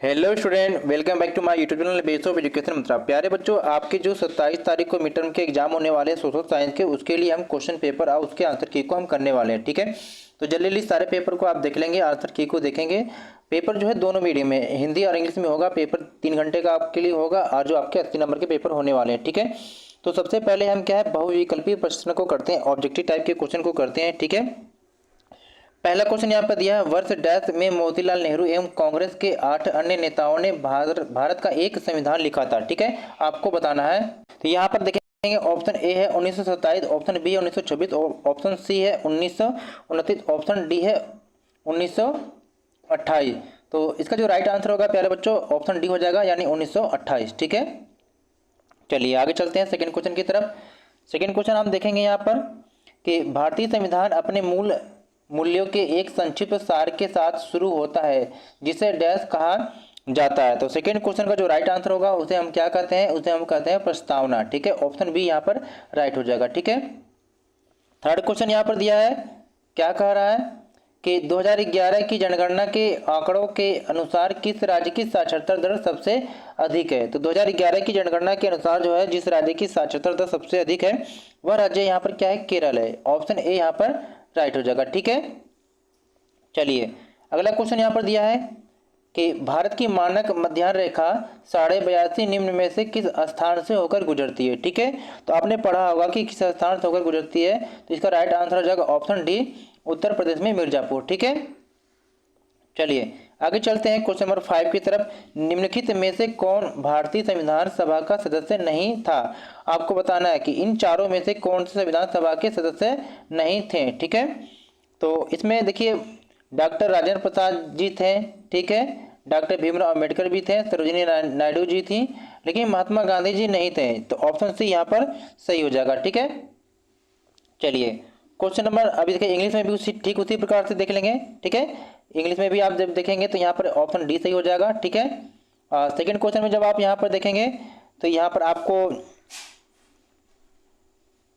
Hello student, welcome back to my YouTube channel base of education Mantra. प्यारे बच्चों, आपके जो 27 तारीख को मिड टर्म के एग्जाम होने वाले हैं सोशल साइंस के, उसके लिए हम क्वेश्चन पेपर और उसके आंसर की को हम करने वाले हैं। ठीक है, तो जल्दी सारे पेपर को आप देख लेंगे, आंसर की को देखेंगे। पेपर जो है दोनों मीडियम में, हिंदी और इंग्लिश में होगा। पेपर 3 घंटे का आपके लिए होगा और जो आपके 80 नंबर के पेपर होने वाले हैं। ठीक है, तो सबसे पहले हम क्या है, बहुविकल्पीय प्रश्न को करते हैं, ऑब्जेक्टिव टाइप के क्वेश्चन को करते हैं। ठीक है, पहला क्वेश्चन यहाँ पर दिया है, वर्ष डैश में मोतीलाल नेहरू एवं कांग्रेस के 8 अन्य नेताओं ने भारत का एक संविधान लिखा था। ठीक है, आपको बताना है। तो यहाँ पर देखेंगे, ऑप्शन ए है 1927, ऑप्शन बी है 1926, ऑप्शन सी है 1929, ऑप्शन डी है 1928। तो इसका जो राइट आंसर होगा प्यारे बच्चों, ऑप्शन डी हो जाएगा, यानी 1928। ठीक है, चलिए आगे चलते हैं सेकेंड क्वेश्चन की तरफ। सेकेंड क्वेश्चन हम देखेंगे यहाँ पर कि भारतीय संविधान अपने मूल मूल्यों के एक संक्षिप्त सार के साथ शुरू होता है, जिसे डैश कहा जाता है। तो सेकेंड क्वेश्चन का जो राइट आंसर होगा उसे हम क्या कहते हैं, उसे हम कहते हैं प्रस्तावना। ठीक है, ऑप्शन बी यहाँ पर राइट हो जाएगा। ठीक है, थर्ड क्वेश्चन यहाँ पर दिया है, क्या कह रहा है कि 2011 की जनगणना के आंकड़ों के अनुसार किस राज्य की साक्षरता दर सबसे अधिक है। तो 2011 की जनगणना के अनुसार जो है, जिस राज्य की साक्षरता दर सबसे अधिक है वह राज्य यहाँ पर क्या है, केरल है। ऑप्शन ए यहाँ पर राइट हो जाएगा। ठीक है, चलिए अगला क्वेश्चन यहाँ पर दिया है कि भारत की मानक मध्याह्न रेखा 82.5 निम्न में से किस स्थान से होकर गुजरती है। ठीक है, तो आपने पढ़ा होगा कि किस स्थान से होकर गुजरती है, तो इसका राइट आंसर हो जाएगा ऑप्शन डी, उत्तर प्रदेश में मिर्जापुर। ठीक है, चलिए आगे चलते हैं क्वेश्चन नंबर 5 की तरफ। निम्नलिखित में से कौन भारतीय संविधान सभा का सदस्य नहीं था। आपको बताना है कि इन चारों में से कौन से संविधान सभा के सदस्य नहीं थे। ठीक है, तो इसमें देखिए, डॉक्टर राजेंद्र प्रसाद जी थे, ठीक है, डॉक्टर भीमराव अम्बेडकर भी थे, सरोजिनी नायडू जी थी, लेकिन महात्मा गांधी जी नहीं थे। तो ऑप्शन सी यहाँ पर सही हो जाएगा। ठीक है, चलिए क्वेश्चन नंबर, अभी देखिए इंग्लिश में भी ठीक उसी प्रकार से देख लेंगे। ठीक है, इंग्लिश में भी आप जब देखेंगे तो यहाँ पर ऑप्शन डी सही हो जाएगा। ठीक है, सेकंड क्वेश्चन में जब आप यहाँ पर देखेंगे तो यहाँ पर आपको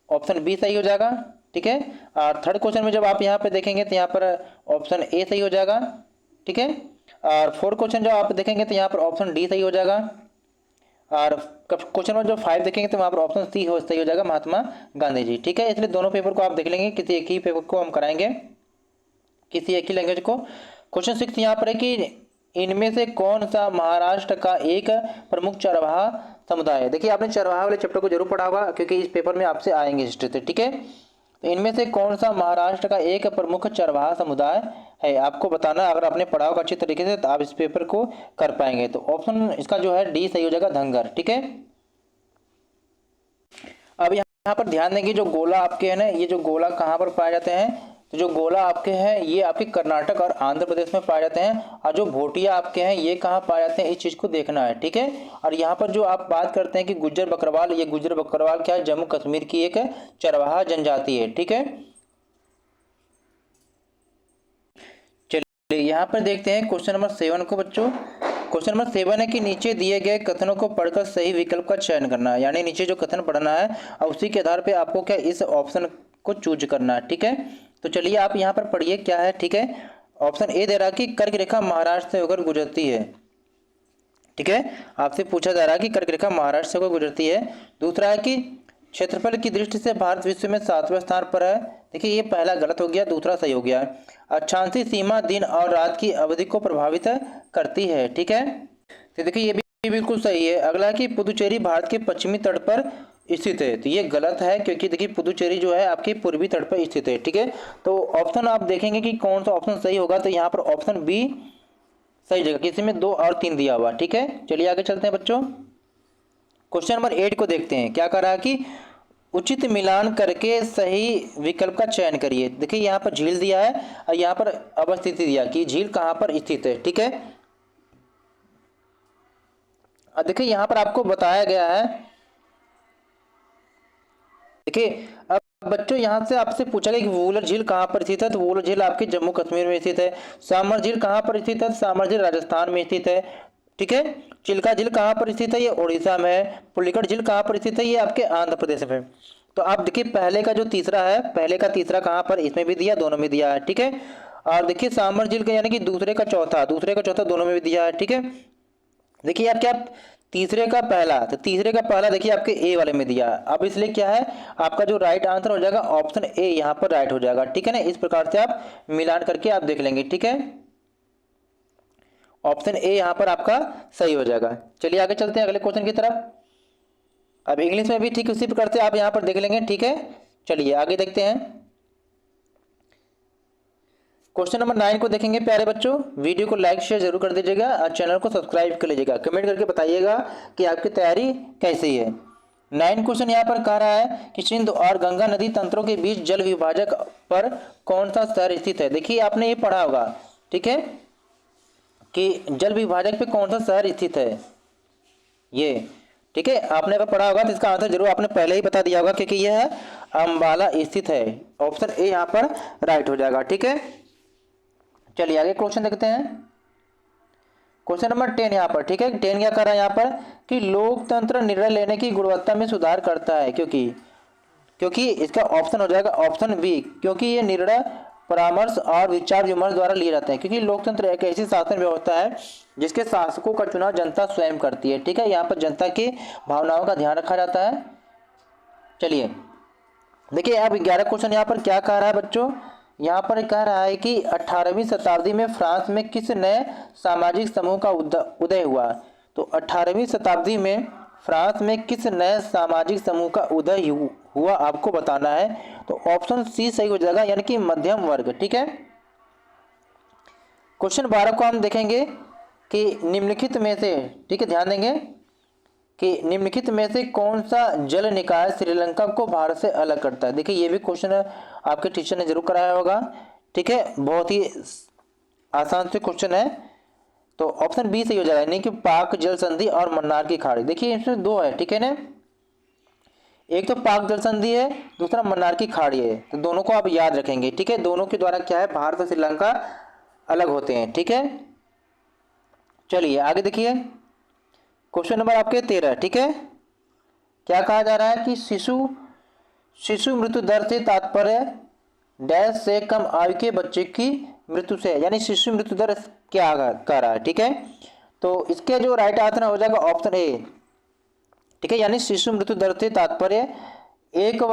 ऑप्शन बी सही हो जाएगा। ठीक है, और थर्ड क्वेश्चन में जब आप यहाँ पर देखेंगे तो यहाँ पर ऑप्शन ए सही हो जाएगा। ठीक है, और फोर्थ क्वेश्चन जब आप देखेंगे तो यहाँ पर ऑप्शन डी सही हो जाएगा, और क्वेश्चन नंबर जो 5 देखेंगे तो वहाँ पर ऑप्शन सी सही हो जाएगा, महात्मा गांधी जी। ठीक है, इसलिए दोनों पेपर को आप देख लेंगे, किसी एक ही पेपर को हम कराएंगे, किसी एक ही लैंग्वेज को। क्वेश्चन 6 यहाँ पर है कि इनमें से कौन सा महाराष्ट्र का एक प्रमुख चरवाहा समुदाय है। देखिए आपने चरवाहा वाले चैप्टर को जरूर पढ़ा होगा, क्योंकि इस पेपर में आपसे आएंगे हिस्ट्री से। ठीक है, तो इनमें से कौन सा महाराष्ट्र का एक प्रमुख चरवाहा समुदाय है, आपको बताना। अगर आपने पढ़ा होगा अच्छी तरीके से तो आप इस पेपर को कर पाएंगे। तो ऑप्शन इसका जो है डी सही हो जाएगा, धनगर। ठीक है, अब यहाँ पर ध्यान देंगे, जो गोला आपके है ना, ये जो गोला कहाँ पर पाए जाते हैं, तो जो गोला आपके हैं ये आपके कर्नाटक और आंध्र प्रदेश में पाए जाते हैं, और जो भोटिया आपके हैं ये कहाँ पाए जाते हैं, इस चीज को देखना है। ठीक है, और यहाँ पर जो आप बात करते हैं कि गुज्जर बकरवाल, ये गुज्जर बकरवाल क्या है, जम्मू कश्मीर की एक चरवाहा जनजाति है। ठीक है, चलिए यहाँ पर देखते हैं क्वेश्चन नंबर 7 को बच्चों। क्वेश्चन नंबर 7 है कि नीचे दिए गए कथनों को पढ़कर सही विकल्प का चयन करना है, यानी नीचे जो कथन पढ़ना है और उसी के आधार पे आपको क्या इस ऑप्शन को चूज करना है। ठीक है, तो चलिए आप यहाँ पर पढ़िए क्या है। ठीक है, ऑप्शन ए दे रहा है कि कर्क रेखा महाराष्ट्र से होकर गुजरती है। ठीक है, आपसे पूछा जा रहा है कि कर्क रेखा महाराष्ट्र से होकर गुजरती है। दूसरा है कि क्षेत्रफल की दृष्टि से भारत विश्व में 7वें स्थान पर है। देखिए ये पहला गलत हो गया, दूसरा सही हो गया। अक्षांशीय सीमा दिन और रात की अवधि को प्रभावित करती है। ठीक है, तो देखिए ये भी बिल्कुल सही है। अगला कि पुदुचेरी भारत के पश्चिमी तट पर स्थित है, तो ये गलत है, क्योंकि देखिए पुदुचेरी जो है आपके पूर्वी तट पर स्थित है। ठीक है, तो ऑप्शन आप देखेंगे कि कौन सा ऑप्शन सही होगा, तो यहाँ पर ऑप्शन बी सही जगह, किसी में 2 और 3 दिया हुआ। ठीक है, चलिए आगे चलते हैं बच्चों। क्वेश्चन नंबर 8 को देखते हैं, क्या कर रहा है कि उचित मिलान करके सही विकल्प का चयन करिए। देखिए यहाँ पर झील दिया है और यहाँ पर अवस्थिति दिया कि झील कहाँ पर स्थित है। ठीक है, अब देखिए यहाँ पर आपको बताया गया है, देखिए अब बच्चों यहाँ से आपसे पूछा गया कि वूलर झील कहाँ पर स्थित है, तो वूलर झील आपके जम्मू कश्मीर में स्थित है। सामर झील कहाँ पर स्थित है, सामर झील राजस्थान में स्थित है। ठीक है, चिल्का झील कहाँ पर स्थित है, ये उड़ीसा में है। पुलिकट झील कहाँ पर स्थित है, ये आपके आंध्र प्रदेश में। तो आप देखिए पहले का जो तीसरा है, पहले का तीसरा कहाँ पर, इसमें भी दिया, दोनों में दिया है। ठीक है, और देखिए सामर झील का यानी कि दूसरे का चौथा दोनों में भी दिया है। ठीक है, देखिए आप क्या, तीसरे का पहला, तो तीसरे का पहला देखिए आपके ए वाले में दिया। अब इसलिए क्या है, आपका जो राइट आंसर हो जाएगा ऑप्शन ए यहाँ पर राइट हो जाएगा, ठीक है ना। इस प्रकार से आप मिलान करके आप देख लेंगे, ठीक है। ऑप्शन ए यहाँ पर आपका सही हो जाएगा। चलिए आगे चलते हैं अगले क्वेश्चन की तरफ। अब इंग्लिश में भी ठीक उसी प्रकार से आप यहाँ पर देख लेंगे, ठीक है। चलिए आगे देखते हैं। क्वेश्चन नंबर 9 को देखेंगे प्यारे बच्चों। वीडियो को लाइक शेयर जरूर कर दीजिएगा और चैनल को सब्सक्राइब कर लीजिएगा। कमेंट करके बताइएगा कि आपकी तैयारी कैसी है। 9 क्वेश्चन यहाँ पर कह रहा है कि सिंधु और गंगा नदी तंत्रों के बीच जल विभाजक पर कौन सा शहर स्थित है। देखिए आपने ये पढ़ा होगा, ठीक है, कि जल विभाजक पे कौन सा शहर स्थित है ये, ठीक है। आपने अगर पढ़ा होगा तो इसका आंसर जरूर आपने पहले ही बता दिया होगा, क्योंकि यह है अम्बाला स्थित है। ऑप्शन ए यहाँ पर राइट हो जाएगा, ठीक है। चलिए आगे क्वेश्चन देखते हैं। क्वेश्चन नंबर 10 यहाँ पर, ठीक है। 10 क्या कर रहा है यहाँ पर कि लोकतंत्र निर्णय लेने की गुणवत्ता में सुधार करता है, क्योंकि इसका ऑप्शन हो जाएगा ऑप्शन बी, क्योंकि ये निर्णय परामर्श और विचार विमर्श द्वारा लिए जाते हैं। क्योंकि लोकतंत्र एक ऐसी शासन व्यवस्था है जिसके शासकों का चुनाव जनता स्वयं करती है, ठीक है। यहाँ पर जनता की भावनाओं का ध्यान रखा जाता है। चलिए देखिए अब 11 क्वेश्चन यहाँ पर क्या कह रहा है बच्चों। यहाँ पर कह रहा है कि 18वीं शताब्दी में फ्रांस में किस नए सामाजिक समूह का उदय हुआ। तो 18वीं शताब्दी में फ्रांस में किस नए सामाजिक समूह का उदय हुआ आपको बताना है। तो ऑप्शन सी सही हो जाएगा, यानी कि मध्यम वर्ग, ठीक है। क्वेश्चन 12 को हम देखेंगे कि निम्नलिखित में से, ठीक है, ध्यान देंगे कि निम्नलिखित में से कौन सा जल निकाय श्रीलंका को भारत से अलग करता है। देखिए ये भी क्वेश्चन आपके टीचर ने जरूर कराया होगा, ठीक है। बहुत ही आसान से क्वेश्चन है। तो ऑप्शन बी सही हो जाएगा, यानी कि पाक जल संधि और मन्नार की खाड़ी। देखिए इसमें दो है, ठीक है ना। एक तो पाक जल संधि है, दूसरा मन्नार की खाड़ी है। तो दोनों को आप याद रखेंगे, ठीक है। दोनों के द्वारा क्या है, भारत और श्रीलंका अलग होते हैं, ठीक है। चलिए आगे देखिए। क्वेश्चन नंबर आपके 13, ठीक है। क्या कहा जा रहा है कि शिशु मृत्यु दर से तात्पर्य डैश से कम आयु के बच्चे की मृत्यु से, यानी शिशु मृत्यु दर क्या कह रहा है, ठीक है। तो इसके जो राइट आंसर हो जाएगा ऑप्शन ए, ठीक है। यानी शिशु मृत्यु दर से तात्पर्य एक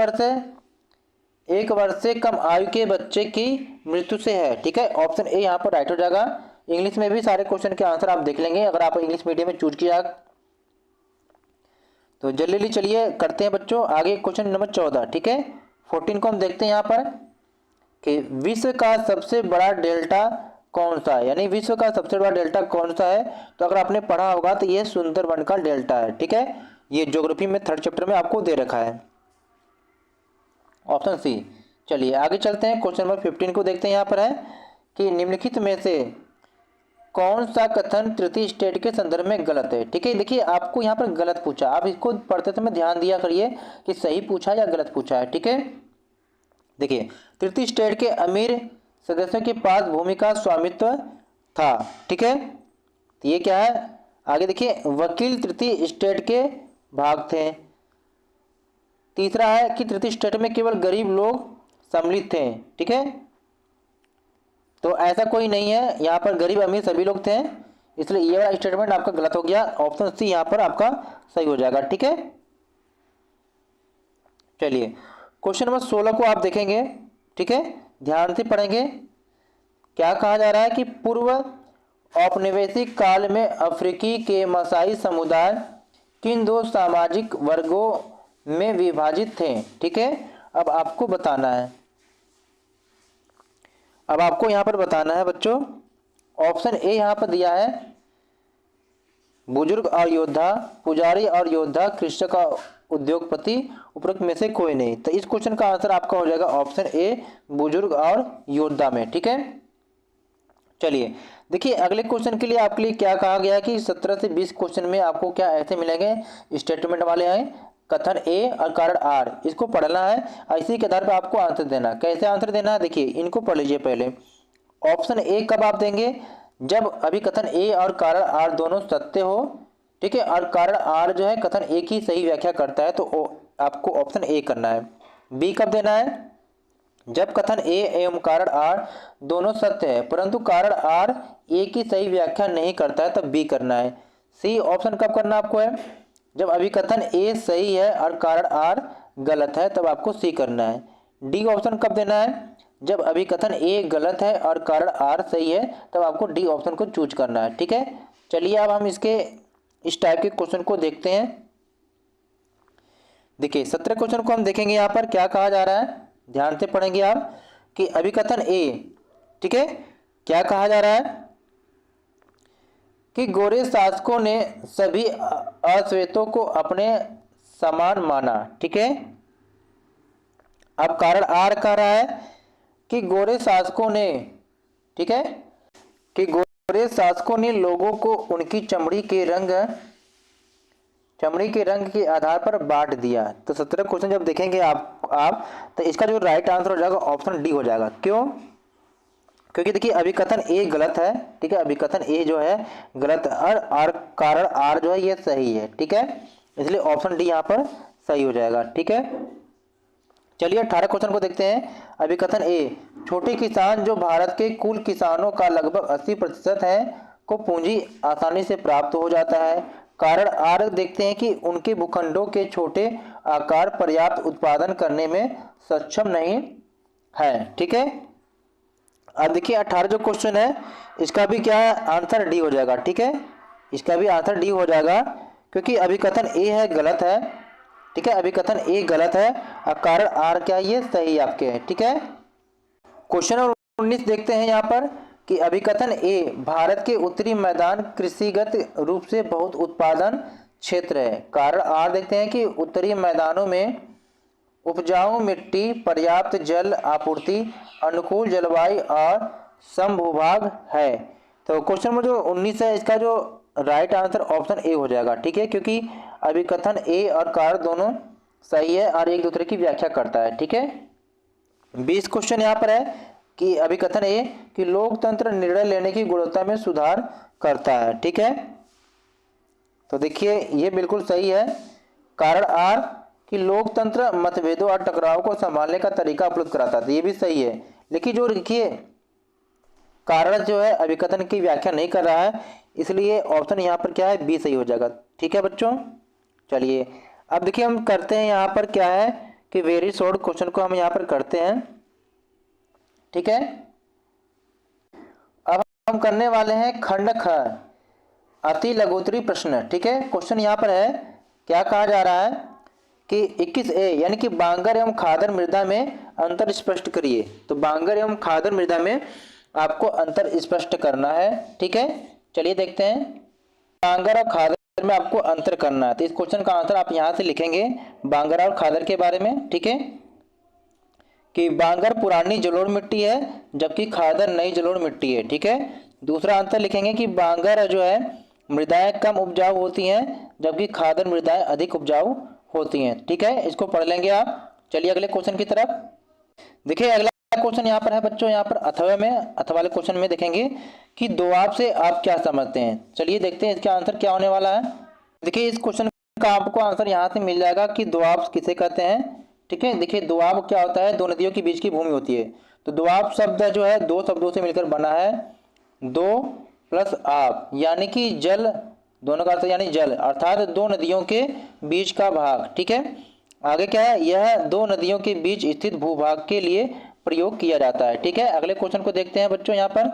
वर्ष से कम आयु के बच्चे की मृत्यु से है, ठीक है। ऑप्शन ए यहाँ पर राइट हो जाएगा। इंग्लिश में भी सारे क्वेश्चन के आंसर आप देख लेंगे अगर आप इंग्लिश मीडियम में चूज किया। तो जल्दी चलिए करते हैं बच्चों आगे। क्वेश्चन नंबर 14, ठीक है। 14 को हम देखते हैं यहाँ पर कि विश्व का सबसे बड़ा डेल्टा कौन सा है, यानी विश्व का सबसे बड़ा डेल्टा कौन सा है। तो अगर आपने पढ़ा होगा तो ये सुंदरबन का डेल्टा है, ठीक है। ये ज्योग्राफी में 3rd चैप्टर में आपको दे रखा है, ऑप्शन सी। चलिए आगे चलते हैं। क्वेश्चन नंबर 15 को देखते हैं। यहाँ पर है कि निम्नलिखित में से कौन सा कथन तृतीय स्टेट के संदर्भ में गलत है, ठीक है। देखिए आपको यहाँ पर गलत पूछा, आप इसको पढ़ते समय ध्यान दिया करिए कि सही पूछा या गलत पूछा है, ठीक है। देखिए तृतीय स्टेट के अमीर सदस्यों के पास भूमि का स्वामित्व था, ठीक है। तो ये क्या है, आगे देखिए वकील तृतीय स्टेट के भाग थे। तीसरा है कि तृतीय स्टेट में केवल गरीब लोग सम्मिलित थे, ठीक है। तो ऐसा कोई नहीं है, यहाँ पर गरीब अमीर सभी लोग थे, इसलिए ये वाला स्टेटमेंट आपका गलत हो गया। ऑप्शन सी यहाँ पर आपका सही हो जाएगा, ठीक है। चलिए क्वेश्चन नंबर 16 को आप देखेंगे, ठीक है, ध्यान से पढ़ेंगे। क्या कहा जा रहा है कि पूर्व औपनिवेशिक काल में अफ्रीकी के मसाई समुदाय किन दो सामाजिक वर्गों में विभाजित थे, ठीक है। अब आपको बताना है, अब आपको यहाँ पर बताना है बच्चों। ऑप्शन ए यहाँ पर दिया है बुजुर्ग और योद्धा, पुजारी और योद्धा, कृषक और उद्योगपति, उपरोक्त में से कोई नहीं। तो इस क्वेश्चन का आंसर आपका हो जाएगा ऑप्शन ए बुजुर्ग और योद्धा में, ठीक है। चलिए देखिए अगले क्वेश्चन के लिए आपके लिए क्या कहा गया कि 17 से 20 क्वेश्चन में आपको क्या ऐसे मिलेंगे, स्टेटमेंट वाले हैं, कथन ए और कारण आर, इसको पढ़ना है और इसी के आधार पर आपको आंसर देना। कैसे आंसर देना है, देखिए इनको पढ़ लीजिए पहले। ऑप्शन ए कब आप देंगे, जब अभी कथन ए और कारण आर दोनों सत्य हो, ठीक है, और कारण आर जो है कथन ए की सही व्याख्या करता है, तो आपको ऑप्शन ए करना है। बी कब देना है, जब कथन ए एवं कारण आर दोनों सत्य है परंतु कारण आर ए की सही व्याख्या नहीं करता है, तब बी करना है। सी ऑप्शन कब करना आपको है, जब अभिकथन ए सही है और कारण आर गलत है तब आपको सी करना है। डी ऑप्शन कब देना है, जब अभिकथन ए गलत है और कारण आर सही है तब आपको डी ऑप्शन को चूज करना है। ठीक है, चलिए अब हम इसके इस टाइप के क्वेश्चन को देखते हैं। देखिए 17 क्वेश्चन को हम देखेंगे। यहाँ पर क्या कहा जा रहा है, ध्यान से पढ़ेंगे आप कि अभिकथन ए, ठीक है, क्या कहा जा रहा है कि गोरे शासकों ने सभी अश्वेतों को अपने समान माना। ठीक है, अब कारण आर कह रहा है कि गोरे शासकों ने, ठीक है, कि गोरे शासकों ने लोगों को उनकी चमड़ी के रंग के आधार पर बांट दिया। तो 17 क्वेश्चन जब देखेंगे आप तो इसका जो राइट आंसर हो जाएगा ऑप्शन डी हो जाएगा। क्यों, क्योंकि देखिए अभिकथन ए गलत है। ठीक है, अभिकथन ए जो है गलत है और कारण आर जो है ये सही है। ठीक है, इसलिए ऑप्शन डी यहाँ पर सही हो जाएगा। ठीक है, चलिए 18 क्वेश्चन को देखते हैं। अभिकथन ए, छोटे किसान जो भारत के कुल किसानों का लगभग 80% है को पूंजी आसानी से प्राप्त हो जाता है। कारण आर देखते हैं कि उनके भूखंडों के छोटे आकार पर्याप्त उत्पादन करने में सक्षम नहीं है। ठीक है, अब देखिए 18 जो क्वेश्चन है इसका भी क्या है, आंसर डी हो जाएगा। ठीक है, इसका भी आंसर डी हो जाएगा क्योंकि अभिकथन ए है गलत है। ठीक है, अभिकथन ए गलत है और कारण आर क्या है ये सही आपके है। ठीक है, क्वेश्चन नंबर 19 देखते हैं यहाँ पर कि अभिकथन ए, भारत के उत्तरी मैदान कृषिगत रूप से बहुत उत्पादन क्षेत्र है। कारण आर देखते हैं कि उत्तरी मैदानों में उपजाऊ मिट्टी, पर्याप्त जल आपूर्ति, अनुकूल जलवायु और समभूभाग है। तो क्वेश्चन नंबर जो 19 है इसका जो राइट आंसर ऑप्शन ए हो जाएगा। ठीक है, क्योंकि अभिकथन ए और कारण दोनों सही है और एक दूसरे की व्याख्या करता है। ठीक है, 20 क्वेश्चन यहाँ पर है कि अभिकथन ए कि लोकतंत्र निर्णय लेने की गुणवत्ता में सुधार करता है। ठीक है, तो देखिए ये बिल्कुल सही है। कारण आर कि लोकतंत्र मतभेदों और टकराव को संभालने का तरीका उपलब्ध कराता है, ये भी सही है। लेकिन जो देखिए कारण जो है अभिकथन की व्याख्या नहीं कर रहा है, इसलिए ऑप्शन यहाँ पर क्या है, बी सही हो जाएगा। ठीक है बच्चों, चलिए अब देखिए हम करते हैं यहाँ पर क्या है कि वेरी शॉर्ट क्वेश्चन को हम यहाँ पर करते हैं। ठीक है, अब हम करने वाले हैं खंड ख, अति लघुत्तरी प्रश्न। ठीक है, क्वेश्चन यहाँ पर है, क्या कहा जा रहा है कि 21A यानी कि बांगर एवं खादर मृदा में अंतर स्पष्ट करिए। तो बांगर एवं खादर मृदा में आपको अंतर स्पष्ट करना है। ठीक है, चलिए देखते हैं। बांगर और खादर में आपको अंतर करना है, तो इस क्वेश्चन का आंसर आप यहाँ से लिखेंगे बांगर और खादर के बारे में। ठीक है, कि बांगर पुरानी जलोढ़ मिट्टी है जबकि खादर नई जलोढ़ मिट्टी है। ठीक है, दूसरा आंसर लिखेंगे कि बांगर जो है मृदाएं कम उपजाऊ होती हैं जबकि खादर मृदाएं अधिक उपजाऊ होती हैं। ठीक है, इसको पढ़ लेंगे आप। चलिए अगले क्वेश्चन की तरफ देखिए। अगला क्वेश्चन यहाँ पर है बच्चों, यहाँ पर अथवा में, अथवा वाले क्वेश्चन में देखेंगे कि दोआब से आप क्या समझते हैं। चलिए देखते हैं इसका आंसर क्या होने वाला है। देखिए इस क्वेश्चन का आपको आंसर यहाँ से मिल जाएगा कि दोआब किसे कहते हैं। ठीक है, देखिए दोआब क्या होता है, दो नदियों के बीच की भूमि होती है। तो दोआब शब्द जो है दो शब्दों से मिलकर बना है, दो प्लस आब यानी कि जल, दोनों का अर्थ यानी जल, अर्थात दो नदियों के बीच का भाग। ठीक है, आगे क्या है, यह दो नदियों के बीच स्थित भूभाग के लिए प्रयोग किया जाता है। ठीक है, अगले क्वेश्चन को देखते हैं बच्चों। यहाँ पर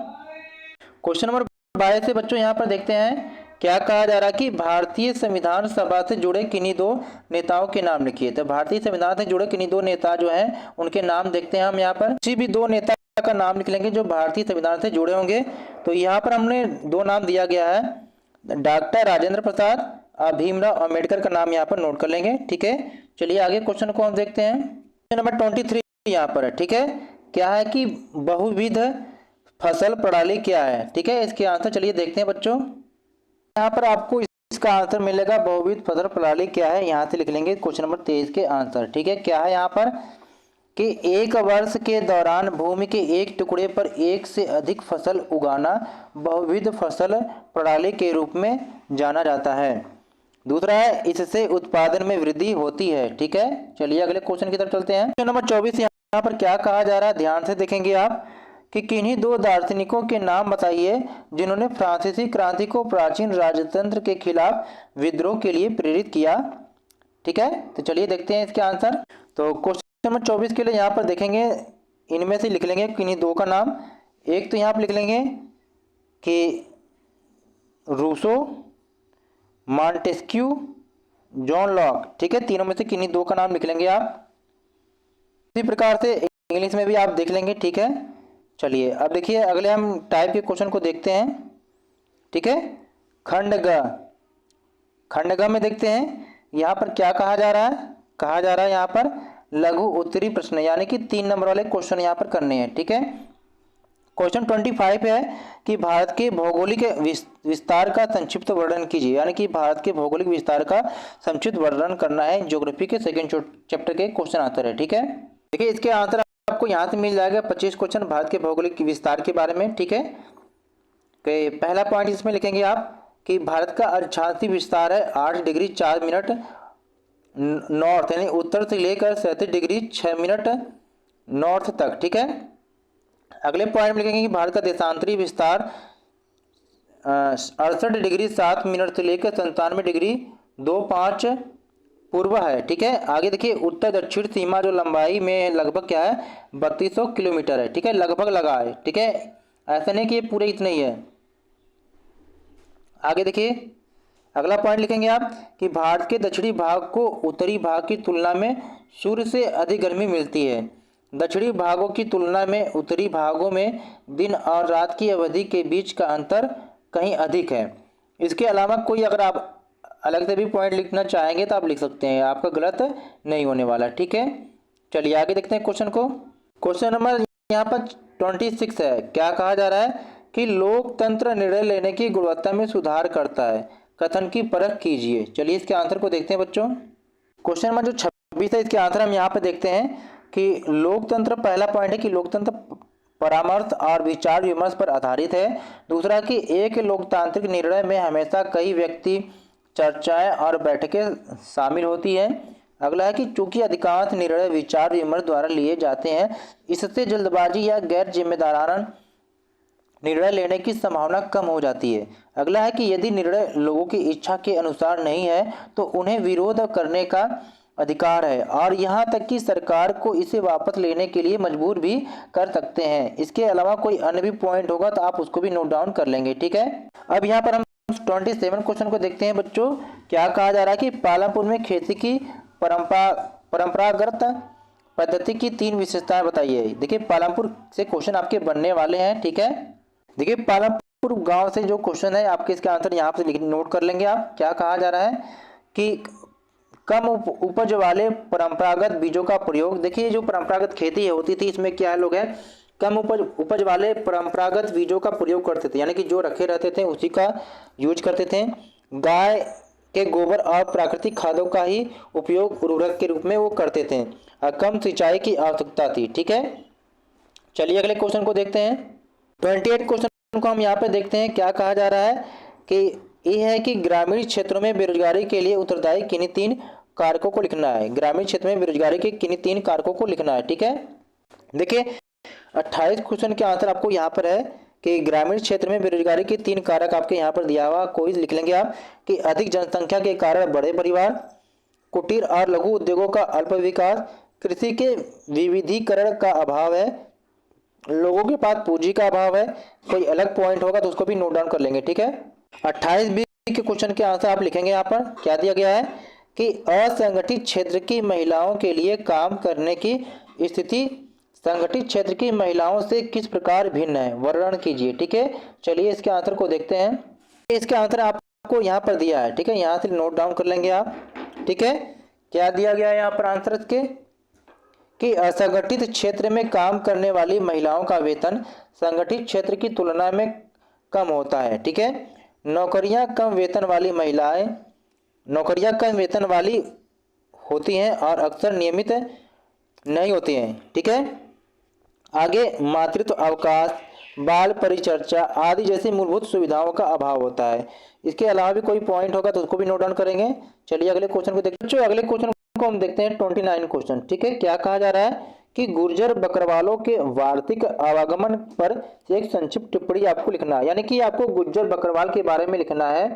क्वेश्चन नंबर 22 से बच्चों यहाँ पर देखते हैं क्या कहा जा रहा है कि भारतीय संविधान सभा से जुड़े किन्हीं दो नेताओं के नाम लिखिए। तो भारतीय संविधान से जुड़े किन्हीं दो नेता जो हैं उनके नाम देखते हैं हम यहाँ पर। किसी भी दो नेता का नाम लिख लेंगे जो भारतीय संविधान से जुड़े होंगे। तो यहाँ पर हमने दो नाम दिया गया है, डॉक्टर राजेंद्र प्रसाद, भीमराव अंबेडकर का नाम यहाँ पर नोट कर लेंगे। ठीक है, चलिए आगे क्वेश्चन को हम देखते हैं। क्वेश्चन नंबर 23 यहाँ पर है। ठीक है, क्या है कि बहुविध फसल प्रणाली क्या है। ठीक है, इसके आंसर चलिए देखते हैं बच्चों। यहाँ पर आपको इसका आंसर मिलेगा बहुविध फसल प्रणाली क्या है, यहाँ से लिख लेंगे क्वेश्चन नंबर 23 के आंसर। ठीक है, क्या है यहाँ पर कि एक वर्ष के दौरान भूमि के एक टुकड़े पर एक से अधिक फसल उगाना बहुविध फसल प्रणाली के रूप में जाना जाता है। दूसरा है इससे उत्पादन में वृद्धि होती है। ठीक है, चलिए अगले क्वेश्चन की तरफ चलते हैं। क्वेश्चन नंबर 24 यहाँ पर क्या कहा जा रहा है, ध्यान से देखेंगे आप कि किन्हीं दो दार्शनिकों के नाम बताइए जिन्होंने फ्रांसीसी क्रांति को प्राचीन राजतंत्र के खिलाफ विद्रोह के लिए प्रेरित किया। ठीक है, तो चलिए देखते हैं इसके आंसर। तो क्वेश्चन नंबर 24 के लिए यहाँ पर देखेंगे, इनमें से लिख लेंगे किन्हीं दो का नाम। एक तो यहाँ पर लिख लेंगे कि रूसो, मॉन्टेस्क्यू, जॉन लॉक। ठीक है, तीनों में से किन्हीं दो का नाम लिख लेंगे आप। इसी प्रकार से इंग्लिश में भी आप देख लेंगे। ठीक है, चलिए अब देखिए अगले हम टाइप के क्वेश्चन को देखते हैं। ठीक है, खंड ग, खंड ग में देखते हैं यहाँ पर क्या कहा जा रहा है। कहा जा रहा है यहाँ पर लघु उत्तरी प्रश्न, यानी कि 3 नंबर वाले क्वेश्चन यहाँ पर करने हैं। ठीक है, क्वेश्चन 25 है कि भारत के भौगोलिक विस्तार का संक्षिप्त वर्णन कीजिए, यानी कि भारत के भौगोलिक विस्तार का संक्षिप्त वर्णन करना है। ज्योग्राफी के सेकंड चैप्टर के क्वेश्चन आंसर है। ठीक है, देखिए इसके आंसर आपको यहाँ से मिल जाएगा 25 क्वेश्चन भारत के भौगोलिक विस्तार के बारे में। ठीक है, कि पहला पॉइंट इसमें लिखेंगे आप कि भारत का अक्षांशीय विस्तार है 8 डिग्री 4 मिनट नॉर्थ, यानी उत्तर से लेकर 37 डिग्री 6 मिनट नॉर्थ तक। ठीक है, अगले पॉइंट में लिखेंगे कि भारत का देशांतरी विस्तार 68 डिग्री 7 मिनट से लेकर 97 डिग्री 25 पूर्व है। ठीक है, आगे देखिए उत्तर दक्षिण सीमा जो लंबाई में लगभग क्या है 3200 किलोमीटर है। ठीक है, लगभग लगा है। ठीक है, ऐसा नहीं कि ये पूरे इतने ही है। आगे देखिए अगला पॉइंट लिखेंगे आप कि भारत के दक्षिणी भाग को उत्तरी भाग की तुलना में सूर्य से अधिक गर्मी मिलती है। दक्षिणी भागों की तुलना में उत्तरी भागों में दिन और रात की अवधि के बीच का अंतर कहीं अधिक है। इसके अलावा कोई अगर आप अलग से भी पॉइंट लिखना चाहेंगे तो आप लिख सकते हैं, आपका गलत नहीं होने वाला। ठीक है, चलिए आगे देखते हैं क्वेश्चन को। क्वेश्चन नंबर यहाँ पर 26 है। क्या कहा जा रहा है कि लोकतंत्र निर्णय लेने की गुणवत्ता में सुधार करता है, कथन की परख कीजिए। चलिए इसके आंसर को देखते हैं बच्चों। क्वेश्चन नंबर जो 26 है इसके आंसर हम यहाँ पे देखते हैं कि लोकतंत्र, पहला पॉइंट है कि लोकतंत्र परामर्श और विचार विमर्श पर आधारित है। दूसरा कि एक लोकतांत्रिक निर्णय में हमेशा कई व्यक्ति, चर्चाएं और बैठकें शामिल होती हैं। अगला है कि चूंकि अधिकांश निर्णय विचार विमर्श द्वारा लिए जाते हैं, इससे जल्दबाजी या गैर जिम्मेदाराना निर्णय लेने की संभावना कम हो जाती है। अगला है कि यदि निर्णय लोगों की इच्छा के अनुसार नहीं है तो उन्हें विरोध करने का अधिकार है और यहाँ तक कि सरकार को इसे वापस लेने के लिए मजबूर भी कर सकते हैं। इसके अलावा कोई अन्य भी पॉइंट होगा तो आप उसको भी नोट डाउन कर लेंगे। ठीक है, अब यहाँ पर हम 27 क्वेश्चन को देखते हैं बच्चों। क्या कहा जा रहा है कि पालमपुर में खेती की परंपरागत पद्धति की 3 विशेषताएं बताइए। देखिए पालमपुर से क्वेश्चन आपके बनने वाले हैं। ठीक है, देखिए पालमपुर गांव से जो क्वेश्चन है आपके, इसके आंसर यहाँ पे नोट कर लेंगे आप। क्या कहा जा रहा है कि कम उपज वाले परंपरागत बीजों का प्रयोग। देखिए जो परंपरागत खेती होती थी इसमें क्या लोग हैं, कम उपज वाले परंपरागत बीजों का प्रयोग करते थे, यानी कि जो रखे रहते थे उसी का यूज करते थे। गाय के गोबर और प्राकृतिक खादों का ही उपयोग उर्वरक के रूप में वो करते थे और कम सिंचाई की आवश्यकता थी। ठीक है, चलिए अगले क्वेश्चन को देखते हैं। 28 क्वेश्चन को हम यहाँ पे देखते हैं। क्या कहा जा रहा है कि ये है कि ग्रामीण क्षेत्रों में बेरोजगारी के लिए उत्तरदायी किन्हीं 3 कारकों को लिखना है। ग्रामीण क्षेत्र में बेरोजगारी के किन्हीं 3 कारकों को लिखना है। ठीक है, देखिए 28 क्वेश्चन के आंसर आपको यहाँ पर है कि ग्रामीण क्षेत्र में बेरोजगारी के 3 कारक आपके यहाँ पर दिया हुआ, कोई लिख लेंगे आप कि अधिक जनसंख्या के कारण बड़े परिवार, कुटीर और लघु उद्योगों का अल्प विकास, कृषि के विविधीकरण का अभाव है, लोगों के पास पूंजी का अभाव है। कोई अलग पॉइंट होगा तो उसको भी नोट डाउन कर लेंगे। ठीक है, 28 बी के क्वेश्चन के आंसर आप लिखेंगे। यहाँ पर क्या दिया गया है कि असंगठित क्षेत्र की महिलाओं के लिए काम करने की स्थिति संगठित क्षेत्र की महिलाओं से किस प्रकार भिन्न है, वर्णन कीजिए। ठीक है, चलिए इसके आंसर को देखते हैं। इसके आंसर आपको यहाँ पर दिया है। ठीक है, यहाँ से नोट डाउन कर लेंगे आप। ठीक है, क्या दिया गया है यहाँ पर आंसर इसके कि असंगठित क्षेत्र में काम करने वाली महिलाओं का वेतन संगठित क्षेत्र की तुलना में कम होता है। ठीक है, नौकरियां कम वेतन वाली होती हैं और अक्सर नियमित नहीं होती हैं। ठीक है, आगे मातृत्व अवकाश, बाल परिचर्चा आदि जैसी मूलभूत सुविधाओं का अभाव होता है। इसके अलावा भी कोई पॉइंट होगा तो उसको भी नोट डाउन करेंगे। चलिए अगले क्वेश्चन को देखते हैं। अगले क्वेश्चन को हम देखते हैं 29 क्वेश्चन। ठीक है, क्या कहा जा रहा है कि गुर्जर बकरवालों के वार्षिक आवागमन पर एक संक्षिप्त टिप्पणी आपको लिखना है, यानी कि आपको गुर्जर बकरवाल के बारे में लिखना है,